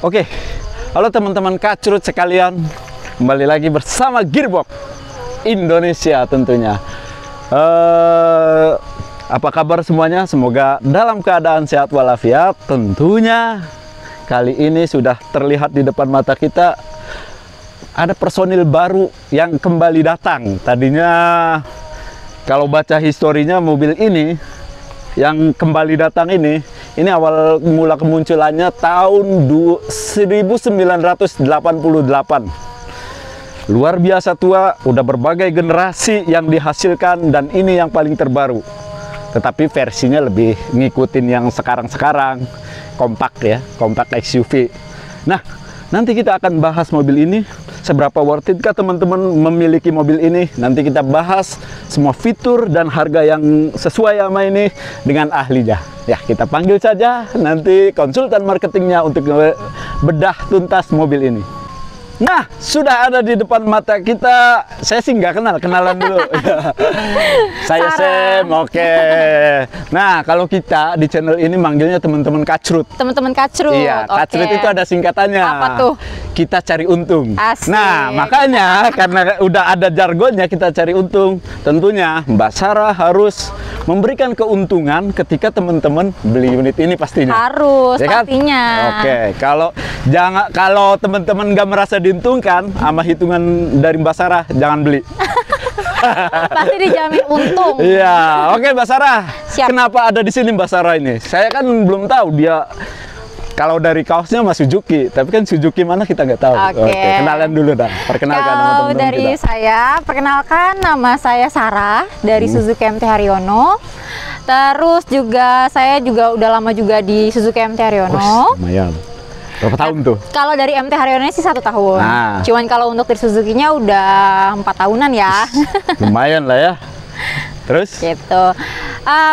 Oke, halo teman-teman kacrut sekalian, kembali lagi bersama Gearbox Indonesia tentunya. Apa kabar semuanya? Semoga dalam keadaan sehat walafiat. Tentunya kali ini sudah terlihat di depan mata kita ada personil baru yang kembali datang. Tadinya kalau baca historinya mobil ini yang kembali datang ini awal mula kemunculannya tahun 1988. Luar biasa tua, udah berbagai generasi yang dihasilkan dan ini yang paling terbaru. Tetapi versinya lebih ngikutin yang sekarang-sekarang, kompak ya, kompak SUV. Nah, nanti kita akan bahas mobil ini, seberapa worth it kah teman-teman memiliki mobil ini. Nanti kita bahas semua fitur dan harga yang sesuai sama ini dengan ahlinya. Ya, kita panggil saja nanti konsultan marketingnya untuk bedah tuntas mobil ini. Nah, sudah ada di depan mata kita. Saya sih nggak kenal, kenalan dulu. Saya Sam, oke. Nah, kalau kita di channel ini manggilnya teman-teman kacrut. Teman-teman kacrut. Iya, kacrut itu ada singkatannya. Apa tuh? Kita cari untung. Asik. Nah, makanya karena udah ada jargonnya kita cari untung. Tentunya Mbak Sarah harus memberikan keuntungan ketika teman-teman beli unit ini pastinya. Harus, ya kan? pastinya. Oke, kalau teman-teman nggak merasa diuntungkan sama hitungan dari Mbak Sarah, jangan beli. Pasti dijamin untung. Iya, oke Mbak Sarah. Siap. Kenapa ada di sini Mbak Sarah ini? Saya kan belum tahu dia. Kalau dari kaosnya Mas Suzuki, tapi kan Suzuki mana kita nggak tahu. Oke. Kenalan dulu dah. Perkenalkan nama Kalau teman-teman dari kita. saya, perkenalkan nama saya Sarah dari Suzuki MT Haryono. Terus juga saya juga udah lama juga di Suzuki MT Haryono. Lumayan. Berapa tahun tuh? Kalau dari MT Haryono sih 1 tahun. Nah. Cuman kalau untuk dari Suzuki-nya udah 4 tahunan ya. Lumayan lah ya. Terus? Gitu.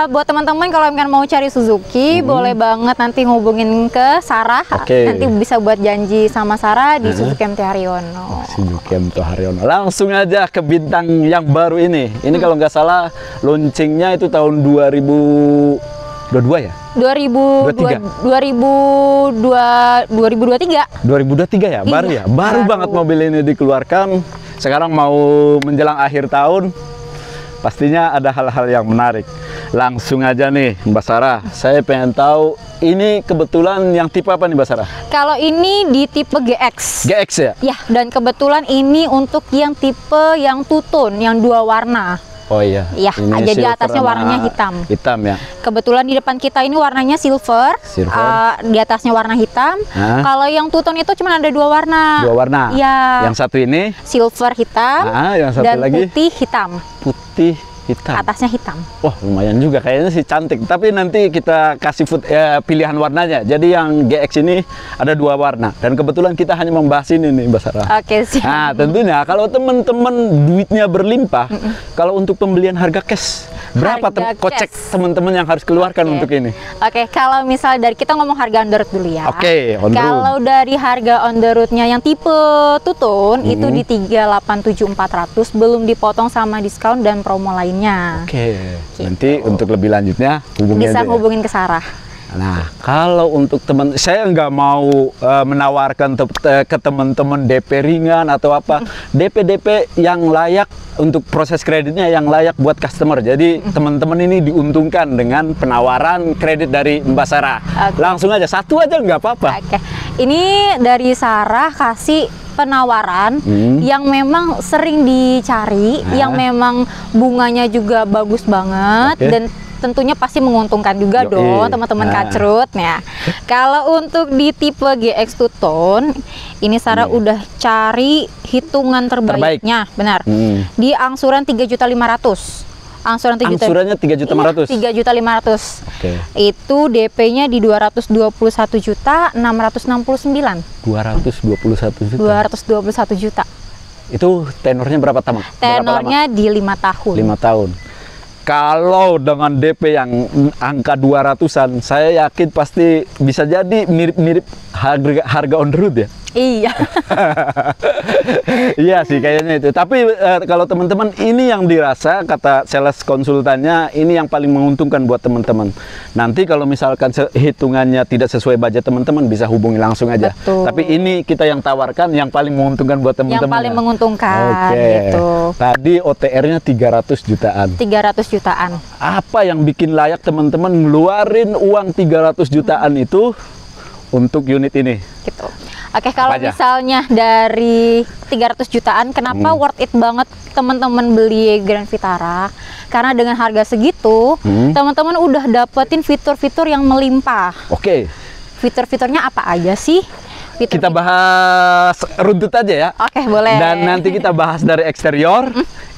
Buat teman-teman kalau misalkan mau cari Suzuki, boleh banget nanti hubungin ke Sarah. Oke. Nanti bisa buat janji sama Sarah di Suzuki MT Haryono. Suzuki MT Haryono. Langsung aja ke bintang yang baru ini. Ini kalau nggak salah launchingnya itu tahun 2022 ya? 2023. 2023 ya? Baru ya? Baru banget mobil ini dikeluarkan. Sekarang mau menjelang akhir tahun. Pastinya ada hal-hal yang menarik. Langsung aja nih Mbak Sarah, saya pengen tahu ini kebetulan yang tipe apa nih Mbak Sarah? Kalau ini di tipe GX. GX ya? Ya, dan kebetulan ini untuk yang tipe yang two-tone, yang 2 warna. Oh iya. Iya, Ini jadi silver atasnya sama warnanya hitam. Hitam ya. Kebetulan di depan kita ini warnanya silver. Di atasnya warna hitam. Hah? Kalau yang two-tone itu cuma ada 2 warna. 2 warna. Iya. Yang satu ini Silver hitam. yang satu dan lagi putih hitam. putih hitam. Atasnya hitam. Wah, lumayan juga kayaknya sih cantik. Tapi nanti kita kasih pilihan warnanya. Jadi yang GX ini ada 2 warna. Dan kebetulan kita hanya membahas ini nih Mbak Sarah. Oke, siap. Nah, tentunya kalau teman-teman duitnya berlimpah, kalau untuk pembelian harga cash, berapa Harga kocek cash. teman-teman yang harus keluarkan untuk ini? Oke, kalau misal dari kita ngomong harga on the road dulu ya. Oke, on the road. Kalau dari harga on the road-nya yang tipe two-tone itu di 387.400 belum dipotong sama diskon dan promo lainnya. Oke, nanti untuk lebih lanjutnya hubungi Bisa aja ya. hubungin ke Sarah. Nah, kalau untuk teman, saya nggak mau menawarkan ke teman-teman DP ringan atau apa, DP yang layak untuk proses kreditnya yang layak buat customer. Jadi teman-teman ini diuntungkan dengan penawaran kredit dari Mbak Sarah. Oke. Langsung aja, satu aja nggak apa-apa. Oke, ini dari Sarah kasih penawaran yang memang sering dicari, yang memang bunganya juga bagus banget. Oke. Dan tentunya pasti menguntungkan juga Yoi. dong teman-teman kacrut ya. Kalau untuk di tipe GX two-tone ini Sarah udah cari hitungan terbaiknya, benar. Di angsuran 3.500.000. Angsurannya 3.500.000. 3.500.000. Oke. Itu DP-nya di 221.669. 221 juta. 221 juta. Itu tenornya berapa tahun? Tenornya di 5 tahun. 5 tahun. Kalau dengan DP yang angka 200-an, saya yakin pasti bisa jadi mirip-mirip harga on the road ya. Iya. Iya sih kayaknya itu. Tapi kalau teman-teman ini yang dirasa, kata sales konsultannya, ini yang paling menguntungkan buat teman-teman. Nanti kalau misalkan hitungannya tidak sesuai budget teman-teman bisa hubungi langsung aja. Betul. Tapi ini kita yang tawarkan yang paling menguntungkan buat teman-teman. Yang paling menguntungkan. Oke. Gitu. Tadi OTR-nya 300 jutaan. 300 jutaan. Apa yang bikin layak teman-teman ngeluarin uang 300 jutaan itu untuk unit ini? Gitu. Oke, kalau Apa aja? misalnya dari 300 jutaan, kenapa worth it banget teman-teman beli Grand Vitara? Karena dengan harga segitu, teman-teman udah dapetin fitur-fitur yang melimpah. Oke. Fitur-fiturnya apa aja sih? Kita bahas runtut aja ya. Oke, boleh. Dan nanti kita bahas dari eksterior,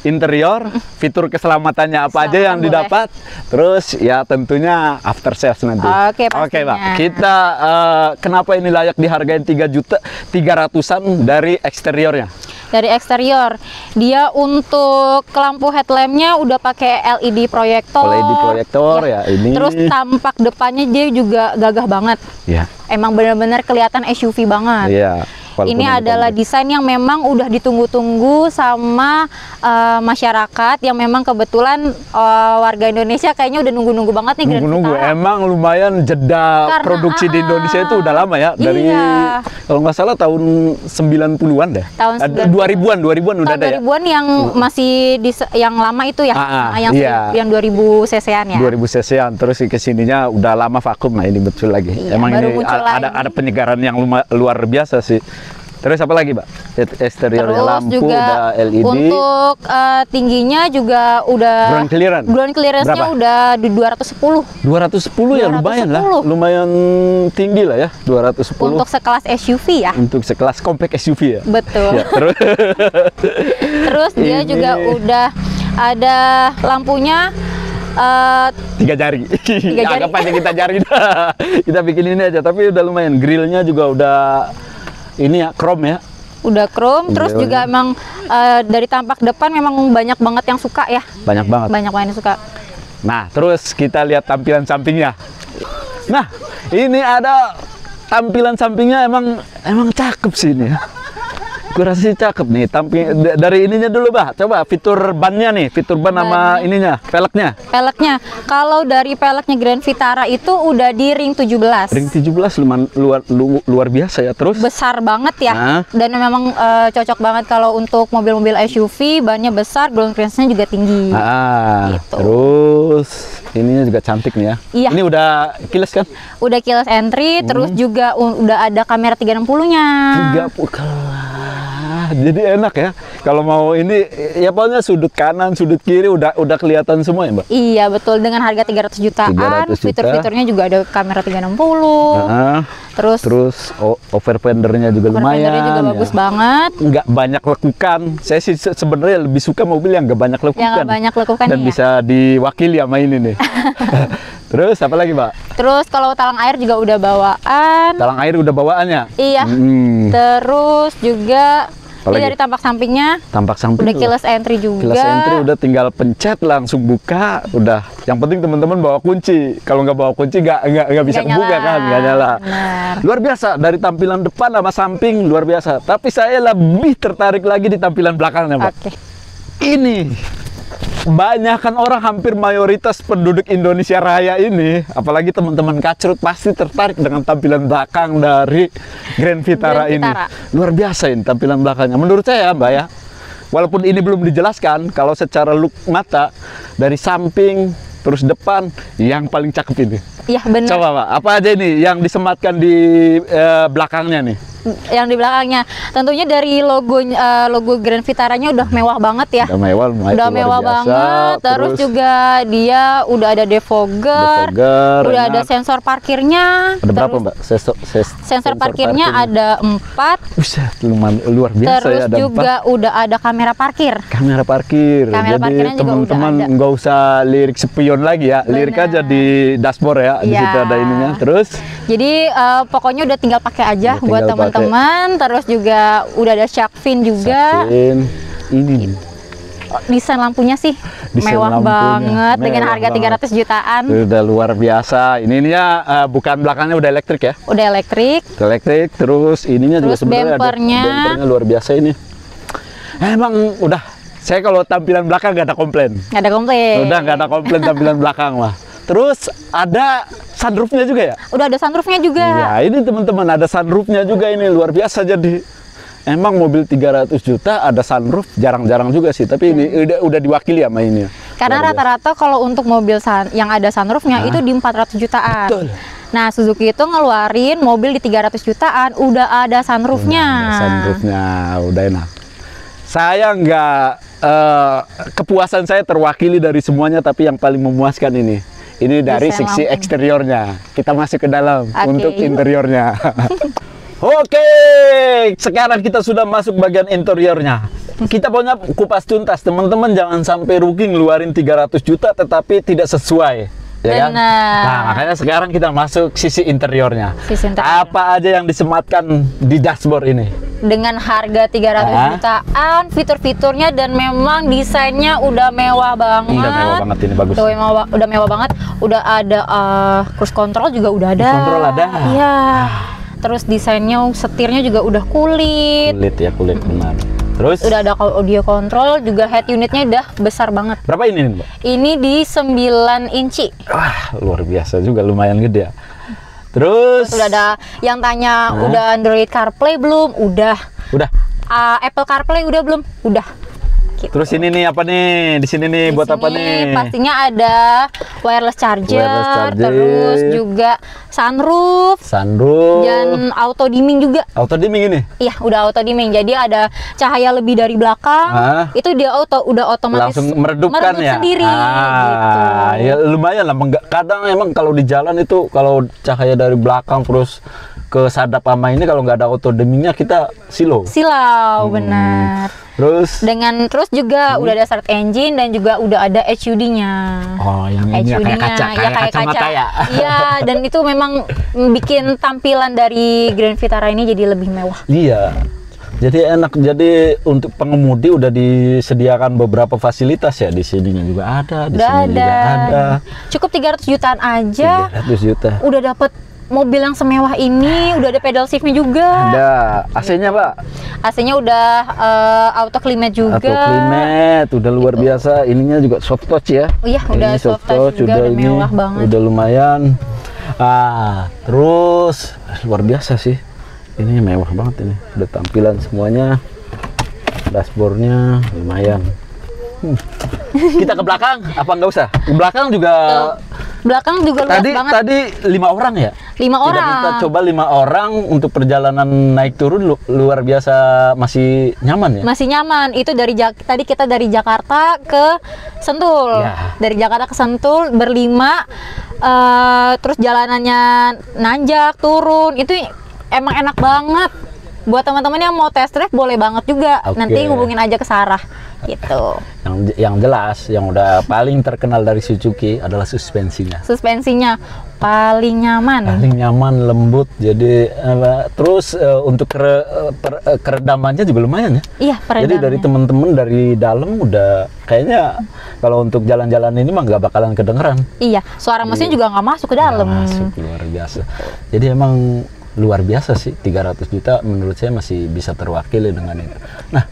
interior, fitur keselamatannya apa aja yang boleh. didapat. Terus ya tentunya after sales nanti. Oke, Oke, Pak. pastinya. Kita kenapa ini layak dihargain 3.300.000-an dari eksteriornya? Dari eksterior, dia untuk lampu headlampnya udah pakai LED proyektor. LED proyektor ya ini. Terus tampak depannya dia juga gagah banget. Ya. Emang benar-benar kelihatan SUV banget. Iya. Walaupun Ini adalah desain yang memang udah ditunggu-tunggu sama masyarakat yang memang kebetulan warga Indonesia kayaknya udah nunggu-nunggu banget nih Grand nunggu. Vitara. Emang lumayan jeda Karena, produksi di Indonesia itu udah lama ya. Dari iya. kalau nggak salah tahun 90-an deh. Tahun 2000-an udah Tahun ada ya. 2000-an yang masih yang lama itu ya. Yang iya. yang 2000 cc-an ya. 2000 cc-an terus kesininya udah lama vakum. Nah ini betul lagi. Iya, Emang baru ini muncul ada penyegaran yang luar biasa sih. Terus apa lagi, Mbak? Eksteriornya Terus lampu juga udah LED. untuk tingginya juga udah Ground clearance. Ground clearance-nya Berapa? udah di 210. 210 ya lumayan lah. 210. Lumayan tinggi lah ya, 210. Untuk sekelas SUV ya. Untuk sekelas compact SUV ya. Betul. Ya, terus Terus dia Ini. juga udah ada lampunya 3 jari. jari. Anggap aja kita jari. Kita bikin ini aja, tapi udah lumayan. Grillnya juga udah ini ya, chrome ya. udah chrome. Terus Iya, juga emang dari tampak depan memang banyak banget yang suka ya. Banyak banget. Banyak banget yang suka. Nah, terus kita lihat tampilan sampingnya. Nah, ini ada tampilan sampingnya emang cakep sih ini ya. Kurasa sih cakep nih dari ininya dulu, Bah. Coba fitur bannya nih, fitur ban sama ininya, velgnya. Peleknya, kalau dari peleknya Grand Vitara itu udah di ring 17. Ring 17 luar biasa ya. Terus Besar banget ya. Nah. Dan memang cocok banget kalau untuk mobil-mobil SUV, bannya besar, ground clearance-nya juga tinggi. Gitu. Terus ininya juga cantik nih ya. Iya. Ini udah keyless kan? Udah keyless entry, terus juga udah ada kamera 360-nya. 30 jadi enak ya. Kalau mau ini ya pokoknya sudut kanan, sudut kiri udah kelihatan semua ya, Mbak. Iya, betul, dengan harga 300 jutaan. 300 juta. Fitur-fiturnya juga ada kamera 360. Terus over fendernya juga lumayan. fendernya juga bagus banget. Nggak banyak lekukan. Saya sih sebenarnya lebih suka mobil yang nggak banyak lekukan. Yang nggak banyak lekukan, dan iya. bisa diwakili sama ini nih. Terus apa lagi, Mbak? Terus kalau talang air juga udah bawaan. Talang air udah bawaannya. Iya. Terus juga ini Apalagi? dari tampak sampingnya Tampak samping udah keyless entry juga. kelas entry udah tinggal pencet langsung buka udah. Yang penting teman-teman bawa kunci. Kalau nggak bawa kunci nggak bisa Nggak kebuka nyala. kan, nggak nyala. Benar. Luar biasa dari tampilan depan sama samping luar biasa. Tapi saya lebih tertarik lagi di tampilan belakangnya, Pak. Oke. Ini kebanyakan orang, hampir mayoritas penduduk Indonesia Raya ini, apalagi teman-teman kacrut pasti tertarik dengan tampilan belakang dari Grand Vitara Grand ini. Vitara. Luar biasa ini tampilan belakangnya. Menurut saya, Mbak ya, walaupun ini belum dijelaskan, kalau secara look mata dari samping terus depan yang paling cakep ini. Iya, benar. Coba, Pak, apa aja ini yang disematkan di belakangnya nih? Yang di belakangnya tentunya dari logo Grand Vitaranya udah mewah banget ya. Udah mewah, Udah luar mewah biasa. banget. Terus juga dia udah ada defogger, udah ada enak. sensor parkirnya. Ada berapa, Terus Mbak? Sensor parkirnya ada 4. Buset, luar biasa Terus ya, ada juga udah ada kamera parkir. kamera parkir. Kamera Jadi parkirnya juga teman-teman udah ada. nggak usah lirik spion lagi ya, lirik Bener. aja di dashboard ya. Di Iya. situ ada ininya. Terus Jadi pokoknya udah tinggal pakai aja Udah buat tinggal teman-teman. Terus juga udah ada shark fin juga. sakin ini nih. Desain lampunya sih Desain mewah lampunya, banget dengan mewah harga banget. 300 jutaan. Udah luar biasa. Ini bukan belakangnya udah elektrik ya. Udah elektrik. Elektrik, terus ininya juga Terus sebenarnya ada bempernya. bempernya luar biasa ini. Emang udah, saya kalau tampilan belakang nggak ada komplain. Nggak ada komplain. Udah nggak ada komplain tampilan belakang mah. Terus ada sunroofnya juga ya? Udah ada sunroofnya juga. Ya ini teman-teman ada sunroofnya juga, ini luar biasa. Jadi emang mobil 300 juta ada sunroof jarang-jarang juga sih. Tapi ini udah diwakili sama ini. Karena rata-rata kalau untuk mobil yang ada sunroofnya itu di 400 jutaan. Betul. Nah, Suzuki itu ngeluarin mobil di 300 jutaan udah ada sunroofnya. Sunroofnya udah enak. Saya nggak kepuasan saya terwakili dari semuanya, tapi yang paling memuaskan ini dari Desain sisi lampu. eksteriornya. Kita masuk ke dalam Oke. untuk interiornya. Oke, sekarang kita sudah masuk bagian interiornya. Kita punya kupas tuntas, teman-teman, jangan sampai rugi ngeluarin 300 juta tetapi tidak sesuai. Ya kan? Benar. Nah, makanya sekarang kita masuk sisi interiornya. Sisi interior. Apa aja yang disematkan di dashboard ini? Dengan harga 300 jutaan, fitur-fiturnya dan memang desainnya udah mewah banget. Udah mewah banget, ini bagus. Udah mewah banget. Udah ada cruise control juga udah ada. Cruise control ada. Iya. Terus desainnya, setirnya juga udah kulit. Kulit benar. Terus Udah ada audio control, juga head unitnya udah besar banget. berapa ini nih, Mbak? Ini di 9 inci. Wah, luar biasa juga, lumayan gede ya. Terus Udah ada yang tanya udah Android CarPlay belum? Udah. udah. Apple CarPlay udah belum? Udah. Gitu. Terus ini nih apa nih? Di sini nih Di buat apa sini nih? pastinya ada wireless charger, Wireless charger. terus juga sunroof Sunroof. dan auto dimming juga. Auto dimming ini. Iya, udah auto dimming. Jadi ada cahaya lebih dari belakang. Itu dia udah otomatis Langsung meredupkan meredup ya. sendiri gitu. Ya lumayan lah. Kadang emang kalau di jalan itu kalau cahaya dari belakang terus ke sadap sama ini, kalau nggak ada auto dimmingnya kita silau. Silau, benar. Terus Terus juga udah ada start engine dan juga udah ada HUD-nya. oh, yang ini ya, kayak kaca, kayak kacamata ya. Iya, dan itu memang bikin tampilan dari Grand Vitara ini jadi lebih mewah. Iya. Jadi enak. Jadi untuk pengemudi udah disediakan beberapa fasilitas ya, di sininya juga ada, di Udah sini juga ada. Cukup 300 jutaan aja 300 juta. udah dapet mobil yang semewah ini, udah ada pedal shiftnya juga. Ada AC-nya, Pak. AC-nya udah auto climate juga. Auto climate, udah luar biasa. Ininya juga soft touch ya. Oh iya, udah Ini soft touch juga, udah mewah banget. Udah lumayan. Terus luar biasa sih. Ini mewah banget ini. Udah tampilan semuanya. Dashboardnya lumayan. Kita ke belakang apa nggak usah? Ke belakang juga. Belakang juga luas banget. Tadi 5 orang ya? 5 orang. Kita coba 5 orang untuk perjalanan naik turun luar biasa, masih nyaman ya? Masih nyaman. Itu tadi kita dari Jakarta ke Sentul. Ya. Dari Jakarta ke Sentul berlima, terus jalanannya nanjak turun. Itu emang enak banget. Buat teman-teman yang mau test drive boleh banget juga. Oke. Nanti hubungin aja ke Sarah gitu. Yang jelas, yang udah paling terkenal dari Suzuki adalah suspensinya. Suspensinya paling nyaman. Paling nyaman, lembut. Jadi terus untuk keredamannya juga lumayan ya. Iya, peredamnya. Jadi dari teman-teman dari dalam udah kayaknya kalau untuk jalan-jalan ini mah nggak bakalan kedengeran. Iya, suara mesin juga nggak masuk ke dalam. Masuk, luar biasa. Jadi emang luar biasa sih, 300 juta menurut saya masih bisa terwakili dengan itu. Nah,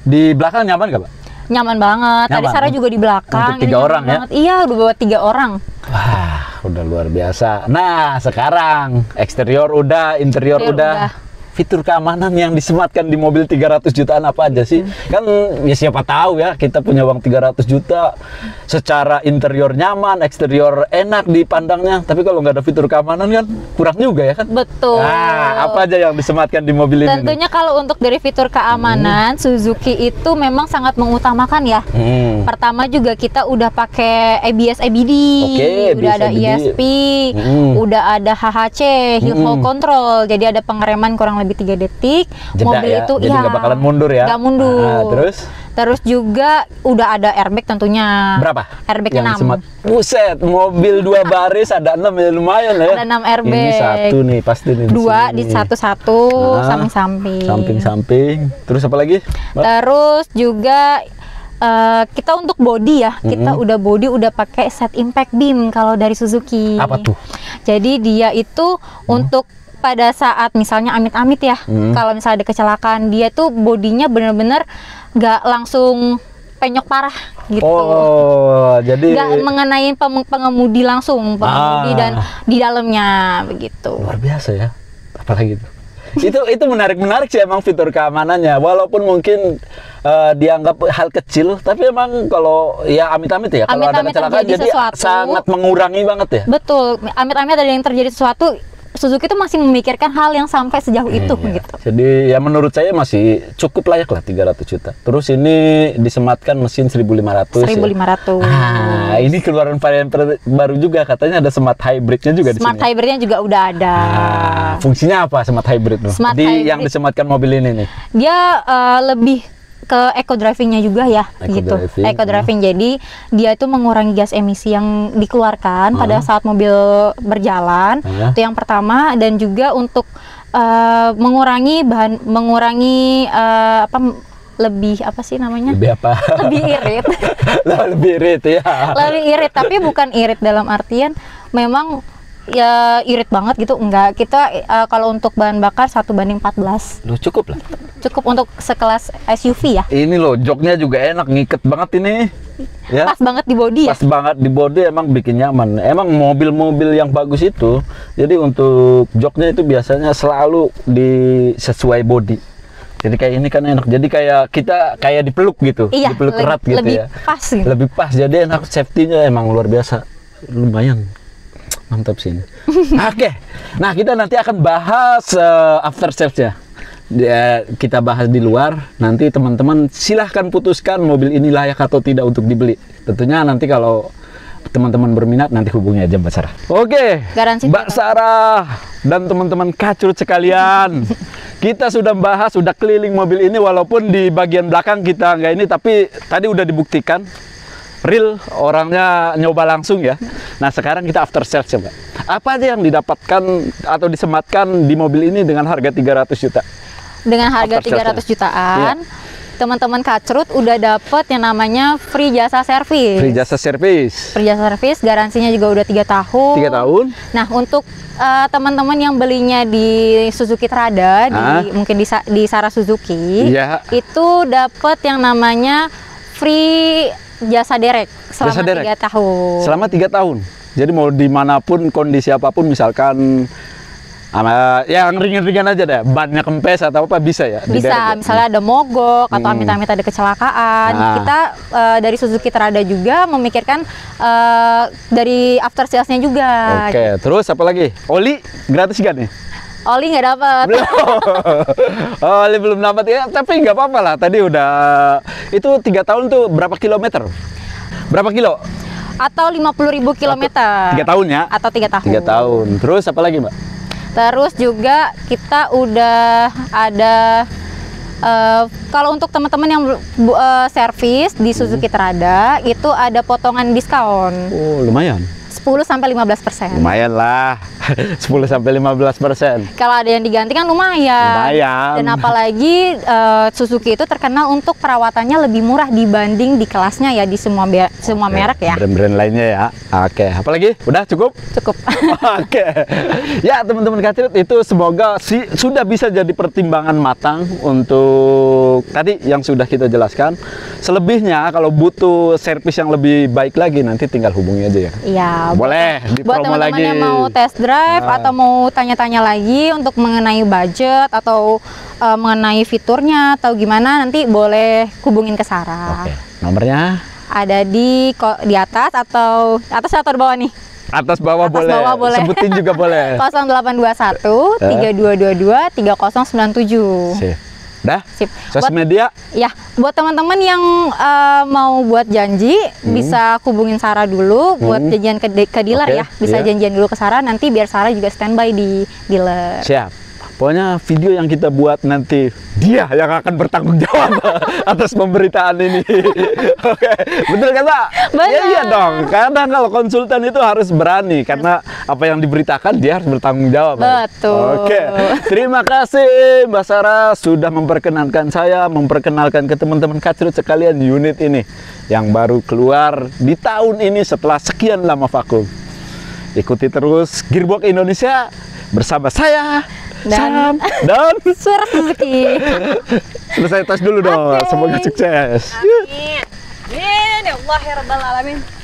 di belakang nyaman nggak, Pak? Nyaman banget. Tadi Nyaman. Sarah juga di belakang. Untuk 3 orang ya? Banget. Iya, udah bawa 3 orang. Wah, udah luar biasa. Nah, sekarang eksterior udah, interior udah. Fitur keamanan yang disematkan di mobil 300 jutaan apa aja sih? Kan ya siapa tahu ya, kita punya uang 300 juta, secara interior nyaman, eksterior enak dipandangnya, tapi kalau nggak ada fitur keamanan kan kurang juga ya kan? Betul. Nah, apa aja yang disematkan di mobil ini? Tentunya kalau untuk dari fitur keamanan, Suzuki itu memang sangat mengutamakan ya. Pertama juga kita udah pakai ABS ABD, Oke, udah ABS ada ABD. ESP, udah ada HHC, Hill Hold Control. Jadi ada pengereman kurang lebih 3 detik. Jeda Mobil ya? itu Jadi nggak bakalan mundur ya? Nggak mundur. Nah, Terus juga udah ada airbag tentunya. Berapa? Airbag yang 6. disemat? Buset, mobil 2 baris ada 6 ya, lumayan lah ya. Ada 6 airbag. Ini 1 nih pasti nih. 2 sini. di satu-satu, Nah, samping-samping. Samping-samping. Terus apa lagi, Mbak? Terus juga kita untuk body ya, kita udah pakai set impact beam kalau dari Suzuki. Apa tuh? Jadi dia itu untuk pada saat misalnya amit-amit ya, kalau misalnya ada kecelakaan, dia tuh bodinya bener-bener nggak langsung penyok parah gitu. Oh, jadi nggak mengenai pengemudi langsung, pengemudi dan di dalamnya begitu. Luar biasa ya, apalagi itu menarik sih emang fitur keamanannya, walaupun mungkin dianggap hal kecil, tapi emang kalau ya amit-amit ya, kalau ada kecelakaan jadi sangat mengurangi banget ya. Betul, amit-amit ada yang terjadi sesuatu, Suzuki itu masih memikirkan hal yang sampai sejauh itu gitu. Jadi ya menurut saya masih cukup layak lah 300 juta. Terus ini disematkan mesin 1500. 1500. Ya. Ini keluaran varian baru juga, katanya ada smart hybridnya juga di sini. Smart hybridnya juga udah ada. Fungsinya apa smart hybrid? Yang disematkan mobil ini nih? Dia lebih ke eco drivingnya juga ya, gitu. Eco driving, jadi dia itu mengurangi gas emisi yang dikeluarkan pada saat mobil berjalan. Itu yang pertama, dan juga untuk mengurangi lebih apa sih namanya? Lebih apa? Lebih irit. Lebih irit ya. Lebih irit, tapi bukan irit dalam artian memang ya irit banget gitu, enggak. Kita kalau untuk bahan bakar 1:14. Loh, cukup lah. Cukup untuk sekelas SUV ya. Ini loh, joknya juga enak, ngiket banget ini. Ya. Pas banget di body ya. Pas banget di body, emang bikin nyaman. Emang mobil-mobil yang bagus itu, jadi untuk joknya itu biasanya selalu sesuai body. Jadi kayak ini kan enak. Jadi kayak kita kayak dipeluk gitu, iya, dipeluk erat gitu lebih ya. Pas gitu. Lebih pas. Jadi enak, safety-nya emang luar biasa. Lumayan. Mantap sih ini. Oke. Nah, kita nanti akan bahas after sales-nya. Kita bahas di luar. Nanti teman-teman silahkan putuskan mobil ini layak atau tidak untuk dibeli. Tentunya nanti kalau teman-teman berminat, nanti hubungi aja Mbak Sarah. Oke. Garansi Mbak Sarah dan teman-teman kacrut sekalian. Kita sudah bahas, sudah keliling mobil ini, walaupun di bagian belakang kita nggak ini, tapi tadi udah dibuktikan. Real, orangnya nyoba langsung ya. Nah, sekarang kita after sales coba. Apa aja yang didapatkan atau disematkan di mobil ini dengan harga 300 juta? Dengan harga 300 jutaan, teman-teman kacrut udah dapet yang namanya free jasa servis. Free jasa servis. Free jasa servis, garansinya juga udah 3 tahun. 3 tahun. Nah, untuk teman-teman yang belinya di Suzuki Trada, mungkin di Sara Suzuki, itu dapet yang namanya free jasa derek selama 3 tahun. Selama 3 tahun. Jadi mau dimanapun, kondisi apapun, misalkan yang ringan-ringan aja deh, bannya kempes atau apa bisa ya? Bisa, misalnya ada mogok atau amit-amit ada kecelakaan. Kita dari Suzuki Trada juga memikirkan dari after salesnya juga. Oke, terus apa lagi? Oli gratis gak nih? Oli nggak dapat. Oli belum dapat ya, tapi nggak apa-apa lah. Tadi udah itu 3 tahun tuh berapa kilometer? Berapa kilo? Atau 50.000 kilometer. 3 tahun ya? Atau 3 tahun. 3 tahun. Terus apa lagi, Mbak? Terus juga kita udah ada kalau untuk teman-teman yang servis di Suzuki Trada itu ada potongan diskon. Oh, lumayan. 10-15%. Lumayan lah. 10-15%. Kalau ada yang diganti kan lumayan. Dan apalagi Suzuki itu terkenal untuk perawatannya lebih murah dibanding di kelasnya ya, di semua merek ya. Brand-brand lainnya ya. Oke, apalagi? Udah cukup? Cukup. Oke. Ya, teman-teman kacrut, itu semoga sudah bisa jadi pertimbangan matang untuk tadi yang sudah kita jelaskan. Selebihnya kalau butuh servis yang lebih baik lagi, nanti tinggal hubungi aja ya. Iya. Boleh di buat promo teman-teman lagi. yang mau test drive atau mau tanya-tanya lagi untuk mengenai budget atau mengenai fiturnya atau gimana, nanti boleh hubungin ke Sarah. Oke. Nomornya ada di atas atau di bawah nih? Atas bawah boleh. Sebutin juga boleh. 0821 3222 3097. Sip. Dah? Sip. Sosial media? Ya, buat teman-teman yang mau buat janji, bisa hubungin Sarah dulu buat janjian ke dealer ya. Bisa janjian dulu ke Sarah, nanti biar Sarah juga standby di dealer. Siap. Pokoknya video yang kita buat nanti dia yang akan bertanggung jawab atas pemberitaan ini. Oke, betul kan Pak? Benar. Ya, iya dong. Karena kalau konsultan itu harus berani, karena apa yang diberitakan dia harus bertanggung jawab. Betul. Oke. Terima kasih Mbak Sarah sudah memperkenalkan saya, memperkenalkan ke teman-teman Kacrut sekalian unit ini yang baru keluar di tahun ini setelah sekian lama vakum. Ikuti terus Gearbox Indonesia bersama saya Sam dan Suara Suzuki. selesai tes dulu dong. Oke. Semoga sukses. Amin. Amin ya Allah ya Rabbal Alamin.